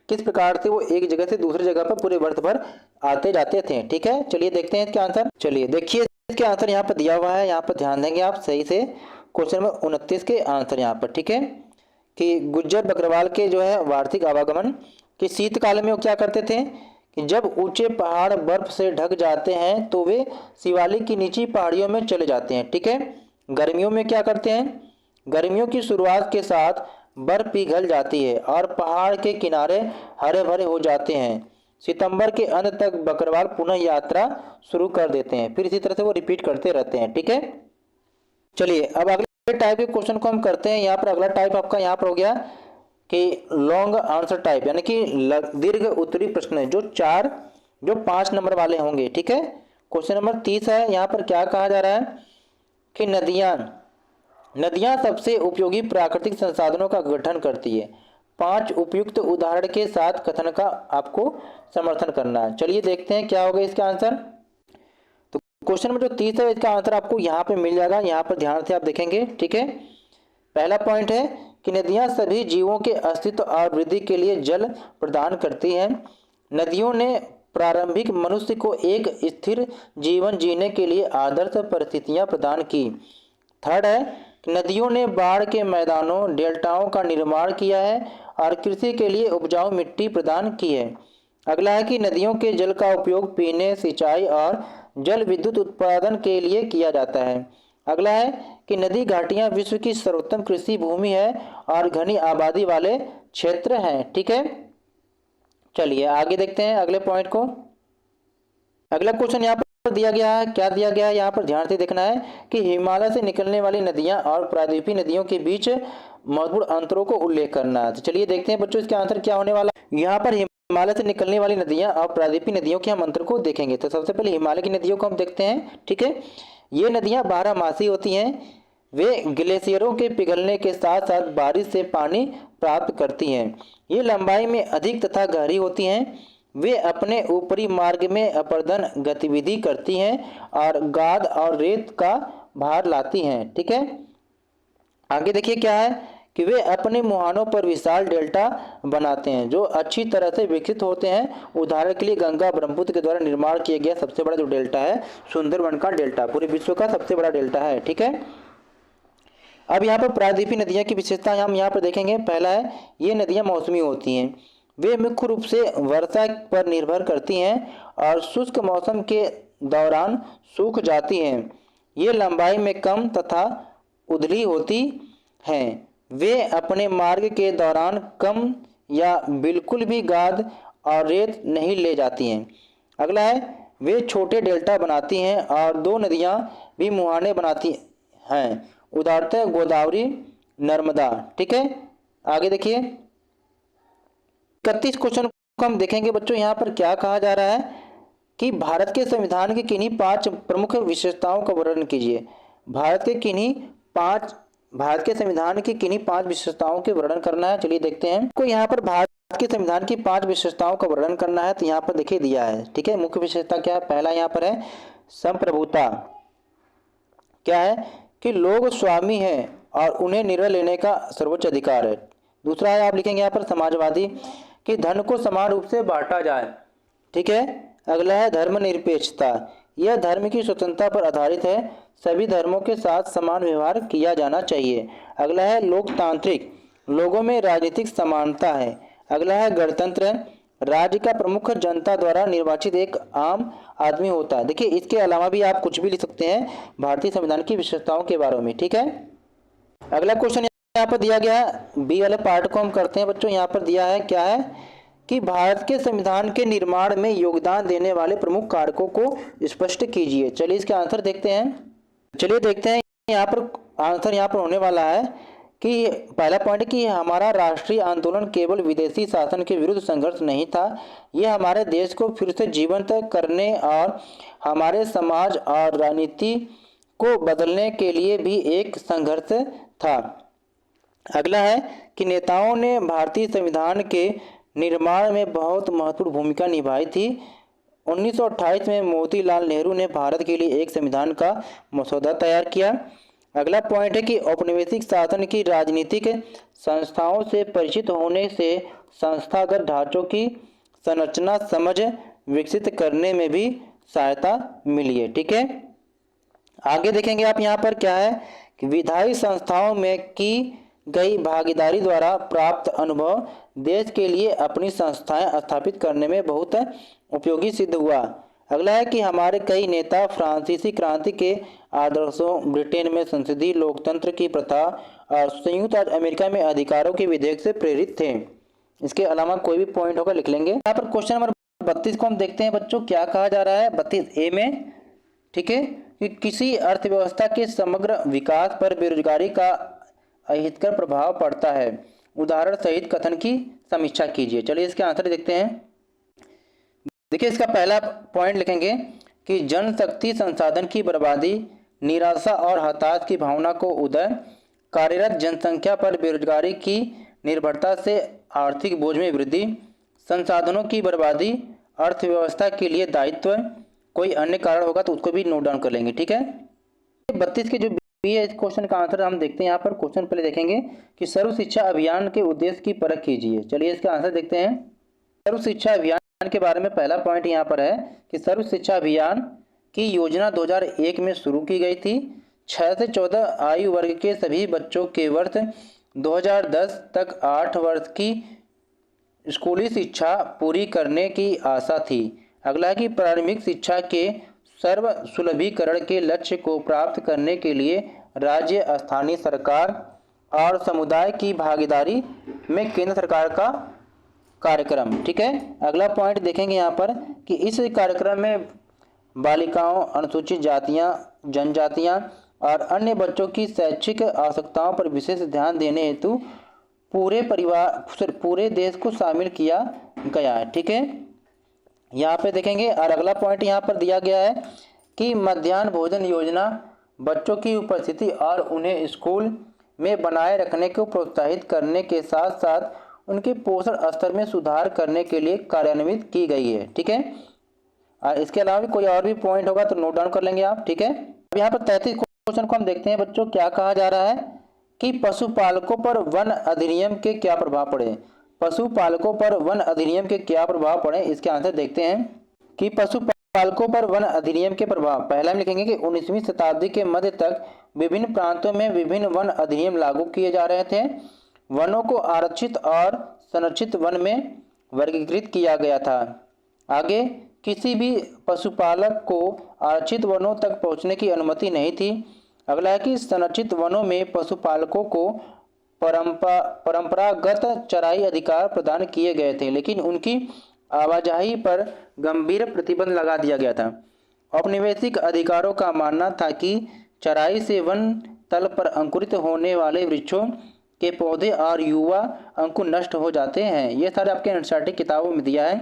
किस प्रकार से वो एक जगह से दूसरी जगह पर पूरे वर्ष भर आते जाते थे। ठीक है, चलिए देखते हैं इसका आंसर। चलिए देखिए इसके आंसर यहाँ पर दिया हुआ है, यहाँ पर ध्यान देंगे आप सही से। क्वेश्चन नंबर 29 के आंसर यहाँ पर, ठीक है, कि गुज्जर बकरवाल के जो है वार्षिक आवागमन कि शीतकाल में वो क्या करते थे कि जब ऊंचे पहाड़ बर्फ से ढक जाते हैं तो वे शिवालिक की निचली पहाड़ियों में चले जाते हैं। ठीक है, गर्मियों में क्या करते हैं, गर्मियों की शुरुआत के साथ बर्फ पिघल जाती है और पहाड़ के किनारे हरे भरे हो जाते हैं। सितंबर के अंत तक बकरवाल पुनः यात्रा शुरू कर देते हैं, फिर इसी तरह से वो रिपीट करते रहते हैं। ठीक है, चलिए अब अगले टाइप के क्वेश्चन को हम करते हैं। यहाँ पर अगला टाइप आपका यहाँ पर हो गया कि लॉन्ग आंसर टाइप, यानी कि दीर्घ उत्तरी प्रश्न जो 5 नंबर वाले होंगे। ठीक है, क्वेश्चन नंबर 30 है। यहाँ पर क्या कहा जा रहा है कि नदियां सबसे उपयोगी प्राकृतिक संसाधनों का गठन करती है। 5 उपयुक्त उदाहरण के साथ कथन का आपको समर्थन करना है। चलिए देखते हैं क्या होगा इसका आंसर। तो क्वेश्चन नंबर जो 30 है इसका आंसर आपको यहाँ पे मिल जाएगा, यहाँ पर ध्यान से आप देखेंगे। ठीक है, पहला पॉइंट है कि नदियां सभी जीवों के अस्तित्व और वृद्धि के लिए जल प्रदान करती हैं। नदियों ने प्रारंभिक मनुष्य को एक स्थिर जीवन जीने के लिए आदर्श परिस्थितियां प्रदान की। थर्ड है कि नदियों ने बाढ़ के मैदानों डेल्टाओं का निर्माण किया है और कृषि के लिए उपजाऊ मिट्टी प्रदान की है। अगला है कि नदियों के जल का उपयोग पीने, सिंचाई और जल विद्युत उत्पादन के लिए किया जाता है। अगला है कि नदी घाटियां विश्व की सर्वोत्तम कृषि भूमि है और घनी आबादी वाले क्षेत्र हैं। ठीक है, चलिए आगे देखते हैं अगले पॉइंट को। अगला क्वेश्चन यहाँ पर दिया गया है, क्या दिया गया है यहाँ पर ध्यान से देखना है कि हिमालय से निकलने वाली नदियां और प्रायद्वीपीय नदियों के बीच महत्वपूर्ण अंतरों को उल्लेख करना है। तो चलिए देखते हैं बच्चों इसका आंसर क्या होने वाला है। यहाँ पर हिमालय से निकलने वाली नदियां और प्रायद्वीपीय नदियों के हम अंतर को देखेंगे। तो सबसे पहले हिमालय की नदियों को हम देखते हैं। ठीक है, ये नदियां 12 मासी होती हैं। वे ग्लेशियरों के पिघलने के साथ साथ बारिश से पानी प्राप्त करती हैं। ये लंबाई में अधिक तथा गहरी होती हैं। वे अपने ऊपरी मार्ग में अपर्दन गतिविधि करती हैं और गाद और रेत का भार लाती हैं। ठीक है, आगे देखिए क्या है कि वे अपने मुहानों पर विशाल डेल्टा बनाते हैं जो अच्छी तरह से विकसित होते हैं। उदाहरण के लिए गंगा ब्रह्मपुत्र के द्वारा निर्माण किया गया सबसे बड़ा जो डेल्टा है सुंदरवन का डेल्टा पूरे विश्व का सबसे बड़ा डेल्टा है। ठीक है, अब यहाँ पर प्रायद्वीपीय नदियाँ की विशेषता हम यहाँ पर देखेंगे। पहला है ये नदियाँ मौसमी होती हैं। वे मुख्य रूप से वर्षा पर निर्भर करती हैं और शुष्क मौसम के दौरान सूख जाती हैं। ये लंबाई में कम तथा उथली होती हैं। वे अपने मार्ग के दौरान कम या बिल्कुल भी गाद और रेत नहीं ले जाती हैं। अगला है वे छोटे डेल्टा बनाती हैं और 2 नदियाँ भी मुहाने बनाती हैं, उदाहरणतः गोदावरी, नर्मदा। ठीक है, आगे देखिए 31 क्वेश्चन को हम देखेंगे बच्चों। यहाँ पर क्या कहा जा रहा है कि भारत के संविधान की किन्हीं 5 प्रमुख विशेषताओं का वर्णन कीजिए। भारत के संविधान की किन्हीं 5 विशेषताओं के वर्णन करना है। चलिए देखते हैं। को यहाँ पर भारत के संविधान की 5 विशेषताओं का वर्णन करना है, तो यहाँ पर देखिए दिया है। ठीक है, मुख्य विशेषता क्या है, पहला यहाँ पर है संप्रभुता। क्या है कि लोग स्वामी हैं और उन्हें निर्णय लेने का सर्वोच्च अधिकार है। दूसरा है आप लिखेंगे यहाँ पर समाजवादी कि धन को समान रूप से बांटा जाए। ठीक है, अगला है धर्मनिरपेक्षता। यह धर्म की स्वतंत्रता पर आधारित है। सभी धर्मों के साथ समान व्यवहार किया जाना चाहिए। अगला है लोकतांत्रिक, लोगों में राजनीतिक समानता है। अगला है गणतंत्र, राज्य का प्रमुख जनता द्वारा निर्वाचित एक आम आदमी होता है। देखिए इसके अलावा भी आप कुछ भी लिख सकते हैं भारतीय संविधान की विशेषताओं के बारे में। ठीक है, अगला क्वेश्चन यहाँ पर दिया गया है, बी वाले पार्ट को हम करते हैं बच्चों। यहाँ पर दिया है क्या है कि भारत के संविधान के निर्माण में योगदान देने वाले प्रमुख कारकों को स्पष्ट कीजिए। चलिए इसके आंसर देखते हैं। चलिए देखते हैं यहाँ पर आंसर यहाँ पर होने वाला है कि पहला पॉइंट कि हमारा राष्ट्रीय आंदोलन केवल विदेशी शासन के विरुद्ध संघर्ष नहीं था, यह हमारे देश को फिर से जीवंत करने और हमारे समाज और राजनीति को बदलने के लिए भी एक संघर्ष था। अगला है कि नेताओं ने भारतीय संविधान के निर्माण में बहुत महत्वपूर्ण भूमिका निभाई थी। 1928 में मोतीलाल नेहरू ने भारत के लिए एक संविधान का मसौदा तैयार किया। अगला पॉइंट है कि औपनिवेशिक शासन की राजनीतिक संस्थाओं से परिचित होने से संस्थागत ढांचों की संरचना समझ विकसित करने में भी सहायता मिली है। ठीक है, आगे देखेंगे आप यहाँ पर क्या है कि विधायी संस्थाओं में की गई भागीदारी द्वारा प्राप्त अनुभव देश के लिए अपनी संस्थाएं स्थापित करने में बहुत उपयोगी सिद्ध हुआ। अगला है कि हमारे कई नेता फ्रांसीसी क्रांति के आदर्शों, ब्रिटेन में संसदीय लोकतंत्र की प्रथा और संयुक्त राज्य अमेरिका में अधिकारों के विधेयक से प्रेरित थे। इसके अलावा कोई भी पॉइंट होगा लिख लेंगे। यहाँ पर क्वेश्चन नंबर 32 को हम देखते हैं बच्चों, क्या कहा जा रहा है 32A में। ठीक है, कि किसी अर्थव्यवस्था के समग्र विकास पर बेरोजगारी का अहितकर प्रभाव पड़ता है, उदाहरण सहित कथन की समीक्षा कीजिए। चलिए इसके आंसर देखते हैं। देखिए इसका पहला पॉइंट लिखेंगे कि जनशक्ति संसाधन की बर्बादी, निराशा और हताश की भावना को उदय, कार्यरत जनसंख्या पर बेरोजगारी की निर्भरता से आर्थिक बोझ में वृद्धि, संसाधनों की बर्बादी, अर्थव्यवस्था के लिए दायित्व, कोई अन्य कारण होगा तो उसको भी नोट डाउन कर लेंगे। ठीक है, 32 के जो बी है इस क्वेश्चन का आंसर हम देखते हैं। यहाँ पर क्वेश्चन पहले देखेंगे कि सर्व शिक्षा अभियान के उद्देश्य की परख कीजिए। चलिए इसका आंसर देखते हैं। सर्व शिक्षा अभियान के बारे में पहला पॉइंट यहाँ पर है कि सर्व शिक्षा अभियान की योजना 2001 में शुरू की गई थी। 6 से 14 आयु वर्ग के सभी बच्चों के वर्ष 2010 तक 8 वर्ष की स्कूली शिक्षा पूरी करने की आशा थी। अगला है कि प्रारंभिक शिक्षा के सर्व सुलभीकरण के लक्ष्य को प्राप्त करने के लिए राज्य, स्थानीय सरकार और समुदाय की भागीदारी में केंद्र सरकार का कार्यक्रम। ठीक है, अगला पॉइंट देखेंगे यहाँ पर कि इस कार्यक्रम में बालिकाओं, अनुसूचित जातियाँ, जनजातियाँ और अन्य बच्चों की शैक्षिक आवश्यकताओं पर विशेष ध्यान देने हेतु पूरे देश को शामिल किया गया है। ठीक है, यहाँ पे देखेंगे। और अगला पॉइंट यहाँ पर दिया गया है कि मध्याह्न भोजन योजना बच्चों की उपस्थिति और उन्हें स्कूल में बनाए रखने को प्रोत्साहित करने के साथ साथ उनके पोषण स्तर में सुधार करने के लिए कार्यान्वित की गई है। ठीक है, और इसके अलावा भी कोई और भी पॉइंट होगा तो नोट डाउन कर लेंगे आप। ठीक है, अब यहाँ पर 33 क्वेश्चन को हम देखते हैं बच्चों, क्या कहा जा रहा है कि पशुपालकों पर वन अधिनियम के क्या प्रभाव पड़े। पशुपालकों पर वन अधिनियम के क्या प्रभाव पड़े, इसके आंसर देखते हैं कि पशुपालकों पर वन अधिनियम के प्रभाव। पहला हम लिखेंगे कि 19वीं शताब्दी के मध्य तक विभिन्न प्रांतों में विभिन्न वन अधिनियम लागू किए जा रहे थे। वनों को आरक्षित और संरक्षित वन में वर्गीकृत किया गया था। आगे किसी भी पशुपालक को आरक्षित वनों तक पहुंचने की अनुमति नहीं थी। अगला है कि संरक्षित वनों में पशुपालकों को परंपरागत चराई अधिकार प्रदान किए गए थे, लेकिन उनकी आवाजाही पर गंभीर प्रतिबंध लगा दिया गया था। औपनिवेशिक अधिकारों का मानना था कि चराई से वन तल पर अंकुरित होने वाले वृक्षों के पौधे और युवा अंकुर नष्ट हो जाते हैं। ये सारे आपके एनसीईआरटी किताबों में दिया है।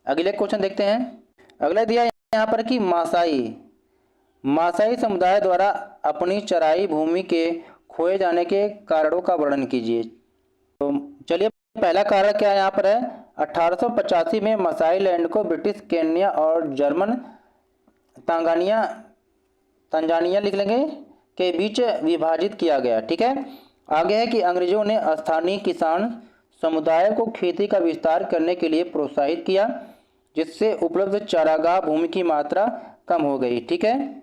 अगले क्वेश्चन देखते हैं। अगला दिया यहाँ पर कि मासाई समुदाय द्वारा अपनी चराई भूमि के खोए जाने के कारणों का वर्णन कीजिए। तो चलिए पहला कारण क्या है यहाँ पर है 1885 में मसाई लैंड को ब्रिटिश केन्या और जर्मन तंजानिया लिख लेंगे के बीच विभाजित किया गया। ठीक है, आगे है कि अंग्रेजों ने स्थानीय किसान समुदाय को खेती का विस्तार करने के लिए प्रोत्साहित किया, जिससे उपलब्ध चारागाह भूमि की मात्रा कम हो गई। ठीक है,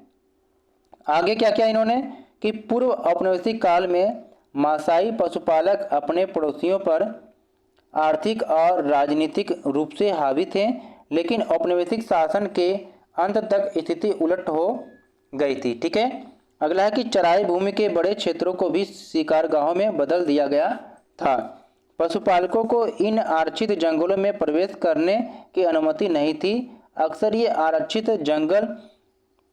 आगे क्या किया इन्होंने कि पूर्व औपनिवेशिक काल में मासाई पशुपालक अपने पड़ोसियों पर आर्थिक और राजनीतिक रूप से हावी थे, लेकिन औपनिवेशिक शासन के अंत तक स्थिति उलट हो गई थी। ठीक है, अगला है कि चराई भूमि के बड़े क्षेत्रों को भी शिकारगाहों में बदल दिया गया था। पशुपालकों को इन आरक्षित जंगलों में प्रवेश करने की अनुमति नहीं थी। अक्सर ये आरक्षित जंगल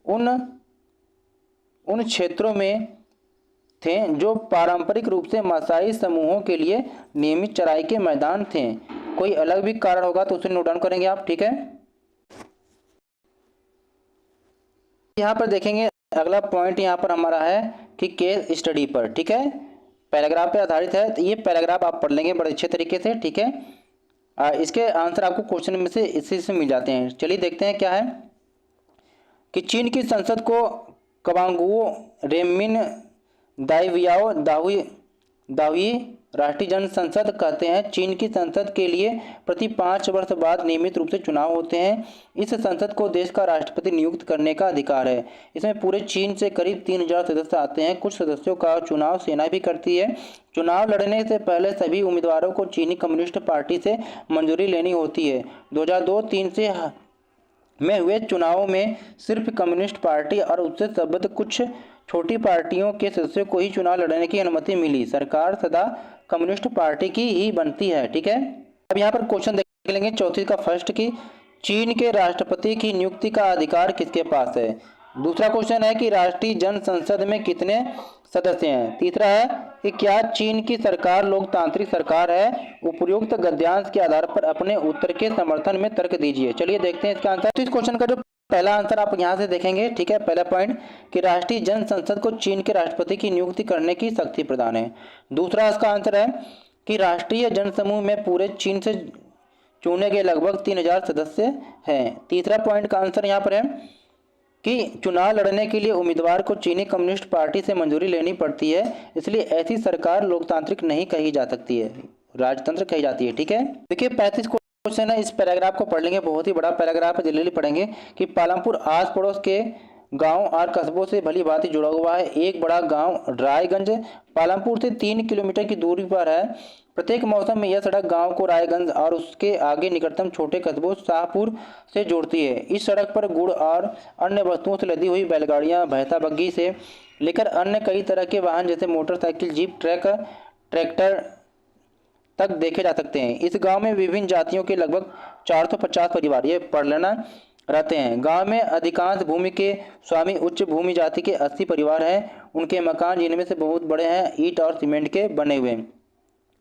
उन क्षेत्रों में थे जो पारंपरिक रूप से मासाई समूहों के लिए नियमित चराई के मैदान थे। कोई अलग भी कारण होगा तो उसे नोट डाउन करेंगे आप। ठीक है, यहाँ पर देखेंगे अगला पॉइंट यहाँ पर हमारा है कि केस स्टडी पर। ठीक है, पैराग्राफ पे आधारित है, तो ये पैराग्राफ आप पढ़ लेंगे बड़े अच्छे तरीके से। ठीक है, इसके आंसर आपको क्वेश्चन में से इसी से मिल जाते हैं। चलिए देखते हैं क्या है कि चीन की संसद को कवांगुओ रेमिन दाइवियाओ दावी दावी राष्ट्रीय जन संसद कहते हैं। चीन की संसद के लिए प्रति 5 वर्ष बाद नियमित रूप से चुनाव होते हैं। इस संसद को देश का राष्ट्रपति नियुक्त करने का अधिकार है। इसमें पूरे चीन से करीब 3000 सदस्य आते हैं। कुछ सदस्यों का चुनाव सेना भी करती है। चुनाव लड़ने से पहले सभी उम्मीदवारों को चीनी कम्युनिस्ट पार्टी से मंजूरी लेनी होती है। 2002-3 से में हुए चुनावों में सिर्फ कम्युनिस्ट पार्टी और उससे संबद्ध कुछ छोटी पार्टियों के सदस्यों को ही चुनाव लड़ने की अनुमति मिली। सरकार सदा कम्युनिस्ट पार्टी की ही बनती है। ठीक है, अब यहाँ पर क्वेश्चन देख लेंगे 34 का फर्स्ट की चीन के राष्ट्रपति की नियुक्ति का अधिकार किसके पास है। दूसरा क्वेश्चन है कि राष्ट्रीय जन संसद में कितने सदस्य हैं। तीसरा है कि क्या चीन की सरकार लोकतांत्रिक सरकार है। उपयुक्त गद्यांश के आधार पर अपने उत्तर के समर्थन में तर्क दीजिए। चलिए देखते हैं इसका आंसर। तो इस क्वेश्चन का जो पहला आंसर आप यहाँ से देखेंगे, ठीक है, पहला पॉइंट कि राष्ट्रीय जन संसद को चीन के राष्ट्रपति की नियुक्ति करने की शक्ति प्रदान है। दूसरा इसका आंसर है कि राष्ट्रीय जनसमूह में पूरे चीन से चुने गए लगभग 3000 सदस्य हैं। तीसरा पॉइंट का आंसर यहाँ पर है कि चुनाव लड़ने के लिए उम्मीदवार को चीनी कम्युनिस्ट पार्टी से मंजूरी लेनी पड़ती है, इसलिए ऐसी सरकार लोकतांत्रिक नहीं कही जा सकती है, राजतंत्र कही जाती है। ठीक है, देखिए 35 क्वेश्चन है। इस पैराग्राफ को पढ़ लेंगे, बहुत ही बड़ा पैराग्राफ है, जल्दी पढ़ेंगे कि पालमपुर आस पड़ोस के गांव और कस्बों से भली भांति जुड़ा हुआ है। एक बड़ा गांव रायगंज पालमपुर से 3 किलोमीटर की दूरी पर है। प्रत्येक मौसम में यह सड़क गांव को रायगंज और उसके आगे निकटतम छोटे कस्बों शाहपुर से जोड़ती है। इस सड़क पर गुड़ और अन्य वस्तुओं से लदी हुई बैलगाड़ियां, भैंसा बग्घी से लेकर अन्य कई तरह के वाहन जैसे मोटरसाइकिल, जीप, ट्रैक्टर तक देखे जा सकते हैं। इस गांव में विभिन्न जातियों के लगभग 450 परिवार, ये पढ़ लेना, रहते हैं। गांव में अधिकांश भूमि के स्वामी उच्च भूमि जाति के 80 परिवार हैं। उनके मकान, जिनमें से बहुत बड़े हैं, ईंट और सीमेंट के बने हुए।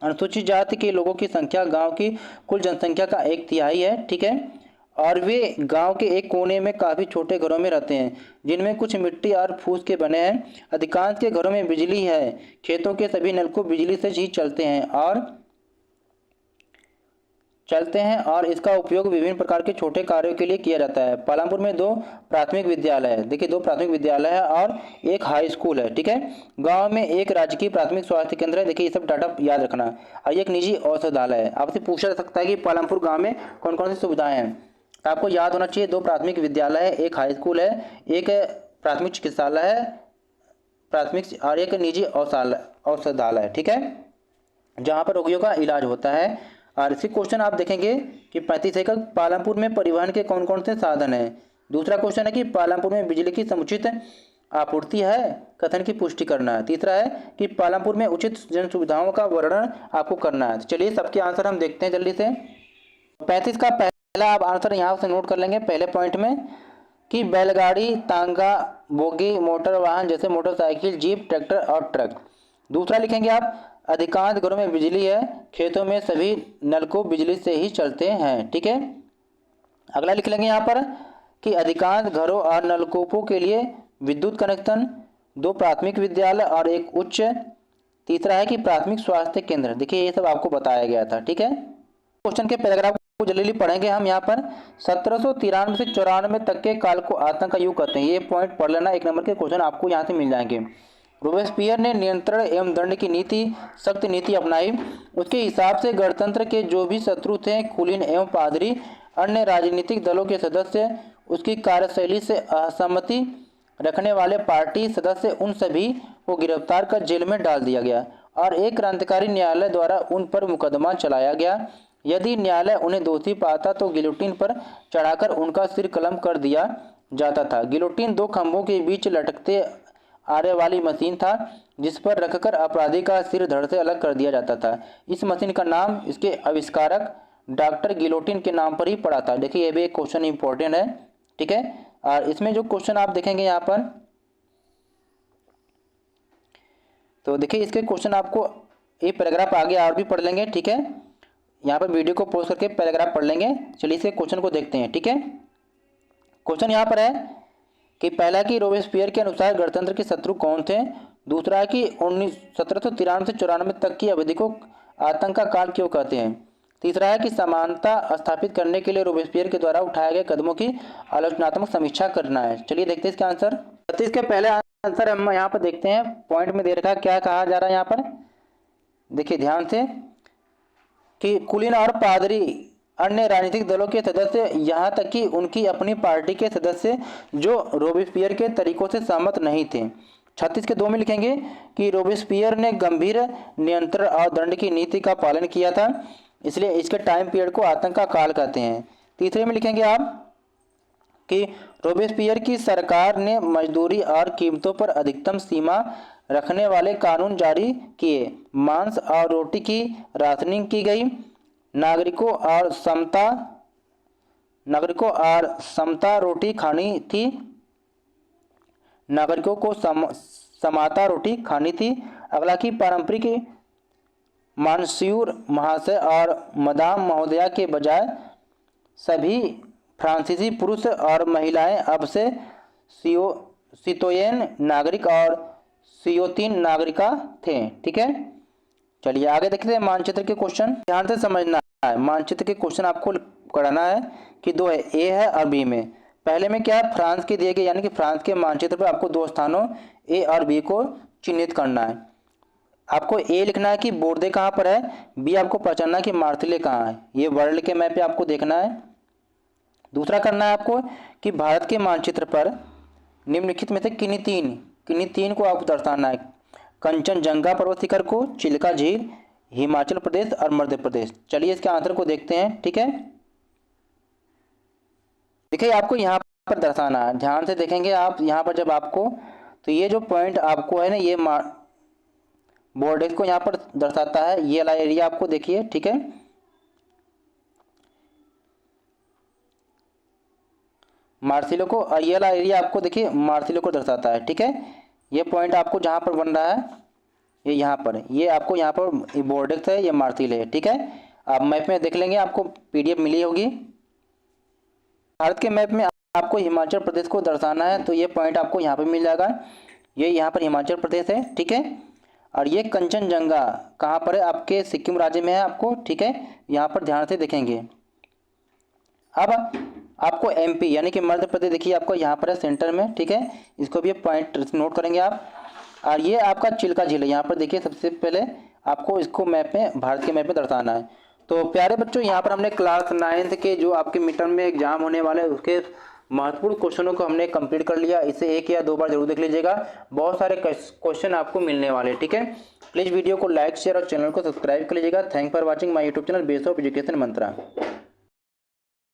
अनुसूचित जाति के लोगों की संख्या गांव की कुल जनसंख्या का 1/3 है। ठीक है, और वे गांव के एक कोने में काफ़ी छोटे घरों में रहते हैं, जिनमें कुछ मिट्टी और फूस के बने हैं। अधिकांश के घरों में बिजली है। खेतों के सभी नलकूप बिजली से ही चलते हैं और इसका उपयोग विभिन्न प्रकार के छोटे कार्यों के लिए किया जाता है। पालमपुर में 2 प्राथमिक विद्यालय है, देखिए 2 प्राथमिक विद्यालय है और एक हाई स्कूल है। ठीक है, गांव में एक राजकीय प्राथमिक स्वास्थ्य केंद्र है, देखिए ये सब डाटा याद रखना, और एक निजी औषधालय है। आपसे पूछा जा सकता है कि पालमपुर गाँव में कौन कौन सी सुविधाएं हैं, तो आपको याद होना चाहिए 2 प्राथमिक विद्यालय है, एक हाई स्कूल है, एक प्राथमिक चिकित्सालय है, प्राथमिक, और एक निजी औषधालय है। ठीक है, जहाँ पर रोगियों का इलाज होता है। और इसी क्वेश्चन आप देखेंगे कि 35 एकड़ पालमपुर में परिवहन के कौन कौन से साधन हैं। दूसरा क्वेश्चन है कि पालमपुर में बिजली की समुचित आपूर्ति है, कथन की पुष्टि करना है। तीसरा है कि पालमपुर में उचित जन सुविधाओं का वर्णन आपको करना है। तो चलिए सबके आंसर हम देखते हैं जल्दी से। 35 का पहला आप आंसर यहाँ से नोट कर लेंगे पहले पॉइंट में कि बैलगाड़ी, तांगा, बोगी, मोटर वाहन जैसे मोटरसाइकिल, जीप, ट्रैक्टर और ट्रक। दूसरा लिखेंगे आप अधिकांश घरों में बिजली है। खेतों में सभी नलकूप बिजली से ही चलते हैं। ठीक है, अगला लिख लेंगे यहाँ पर कि अधिकांश घरों और नलकूपों के लिए विद्युत कनेक्शन, 2 प्राथमिक विद्यालय और एक उच्च। तीसरा है कि प्राथमिक स्वास्थ्य केंद्र, देखिए ये सब आपको बताया गया था। ठीक है, क्वेश्चन के पैराग्राफ को जल्दी पढ़ेंगे हम यहाँ पर। 1793 से 94 तक के काल को आतंक का युग कहते हैं, ये पॉइंट पढ़ लेना, 1 नंबर के क्वेश्चन आपको यहाँ से मिल जाएंगे। रोबेस्पियर ने नियंत्रण एवं दंड की नीति, सख्त नीति अपनाई। उसके हिसाब से गणतंत्र के जो भी शत्रु थे, कुलीन एवं पादरी, अन्य राजनीतिक दलों के सदस्य, उसकी कार्यशैली से असहमति रखने वाले पार्टी सदस्य, उन सभी को गिरफ्तार कर जेल में डाल दिया गया और एक क्रांतिकारी न्यायालय द्वारा उन पर मुकदमा चलाया गया। यदि न्यायालय उन्हें दोषी पाता तो गिलोटिन पर चढ़ाकर उनका सिर कलम कर दिया जाता था। गिलोटिन 2 खंभों के बीच लटकते आरे वाली मशीन था, जिस पर रखकर अपराधी का सिर धड़ से अलग कर दिया जाता था। इस मशीन का नाम इसके आविष्कारक डॉक्टर गिलोटिन के नाम पर ही पड़ा था। देखिए ये भी एक क्वेश्चन इंपॉर्टेंट है। ठीक है, और इसमें जो क्वेश्चन आप देखेंगे यहाँ पर, तो देखिए इसके क्वेश्चन आपको ये पैराग्राफ आगे और भी पढ़ लेंगे। ठीक है, यहाँ पर वीडियो को पॉज करके पैराग्राफ पढ़ लेंगे। चलिए इसके क्वेश्चन को देखते हैं। ठीक है, क्वेश्चन यहाँ पर है कि पहला कि रोबेस्पियर के अनुसार गणतंत्र के शत्रु कौन थे। दूसरा है कि 1793 से 94 तक की अवधि को आतंक का काल क्यों कहते हैं। तीसरा है कि समानता स्थापित करने के लिए रोबेस्पियर के द्वारा उठाए गए कदमों की आलोचनात्मक समीक्षा करना है। चलिए देखते हैं इसका आंसर। 36 के पहले आंसर हम यहाँ पर देखते हैं, पॉइंट में दे रखा है क्या कहा जा रहा है यहाँ पर, देखिए ध्यान से, कि कुलीन और पादरी अन्य राजनीतिक दलों के सदस्य, यहाँ तक कि उनकी अपनी पार्टी के सदस्य जो रोबेस्पियर के तरीकों से सहमत नहीं थे। 36 के 2 में लिखेंगे कि रोबेस्पियर ने गंभीर नियंत्रण और दंड की नीति का पालन किया था, इसलिए इसके टाइम पीरियड को आतंक का काल कहते हैं। तीसरे में लिखेंगे आप कि रोबेस्पियर की सरकार ने मजदूरी और कीमतों पर अधिकतम सीमा रखने वाले कानून जारी किए, मांस और रोटी की राशनिंग की गई, नागरिकों और समता रोटी खानी थी, नागरिकों को समाता रोटी खानी थी। अगला की पारंपरिक मानस्यूर महाशय और मदाम महोदया के बजाय सभी फ्रांसीसी पुरुष और महिलाएं अब से सितोयेन नागरिक और सियोतीन नागरिका थे। ठीक है, चलिए आगे देखते हैं मानचित्र के क्वेश्चन। ध्यान से समझना है, मानचित्र के क्वेश्चन आपको करना है कि 2 है, ए है और बी में। पहले में क्या है, फ्रांस के दिए गए, यानी कि फ्रांस के मानचित्र पर आपको 2 स्थानों ए और बी को चिन्हित करना है। आपको ए लिखना है कि बोर्दे कहाँ पर है, बी आपको पहचानना है कि मार्सिले कहाँ है। ये वर्ल्ड के मैप पे आपको देखना है। दूसरा करना है आपको कि भारत के मानचित्र पर निम्नलिखित में से किन्हीं तीन को आपको दर्शाना है, कंचनजंगा पर्वत शिखर को, चिल्का झील, हिमाचल प्रदेश और मध्य प्रदेश। चलिए इसके आंसर को देखते हैं। ठीक है, देखिए आपको यहाँ पर दर्शाना है, ध्यान से देखेंगे आप यहाँ पर जब आपको, तो ये जो पॉइंट आपको है ना, ये बोर्डेक्स को यहाँ पर दर्शाता है, ये वाला एरिया आपको देखिए। ठीक है, मार्सिलो को, ये वाला एरिया आपको देखिए मार्सिलो को दर्शाता है। ठीक है, ये पॉइंट आपको जहाँ पर बन रहा है, ये यहाँ पर, ये आपको यहाँ पर बोर्डेक्स है, ये मार्सिल है। ठीक है, आप मैप में देख लेंगे, आपको पीडीएफ मिली होगी। भारत के मैप में आपको हिमाचल प्रदेश को दर्शाना है, तो ये पॉइंट आपको यहाँ पर मिल जाएगा, ये यहाँ पर हिमाचल प्रदेश है। ठीक है, और ये कंचनजंगा कहाँ पर है, आपके सिक्किम राज्य में है आपको। ठीक है, यहाँ पर ध्यान से देखेंगे। अब आपको एमपी यानी कि मध्य प्रदेश देखिए आपको यहाँ पर है सेंटर में। ठीक है, इसको भी पॉइंट नोट करेंगे आप। और ये आपका चिल्का झील है, यहाँ पर देखिए सबसे पहले आपको इसको मैप में, भारत के मैप में दर्शाना है। तो प्यारे बच्चों, यहाँ पर हमने क्लास 9th के जो आपके मिड टर्म में एग्जाम होने वाले हैं उसके महत्वपूर्ण क्वेश्चनों को हमने कंप्लीट कर लिया। इसे 1 या 2 बार जरूर देख लीजिएगा, बहुत सारे क्वेश्चन आपको मिलने वाले। ठीक है, प्लीज़ वीडियो को लाइक शेयर और चैनल को सब्सक्राइब कर लीजिएगा। Thank for watching my YouTube channel base of education Mantra.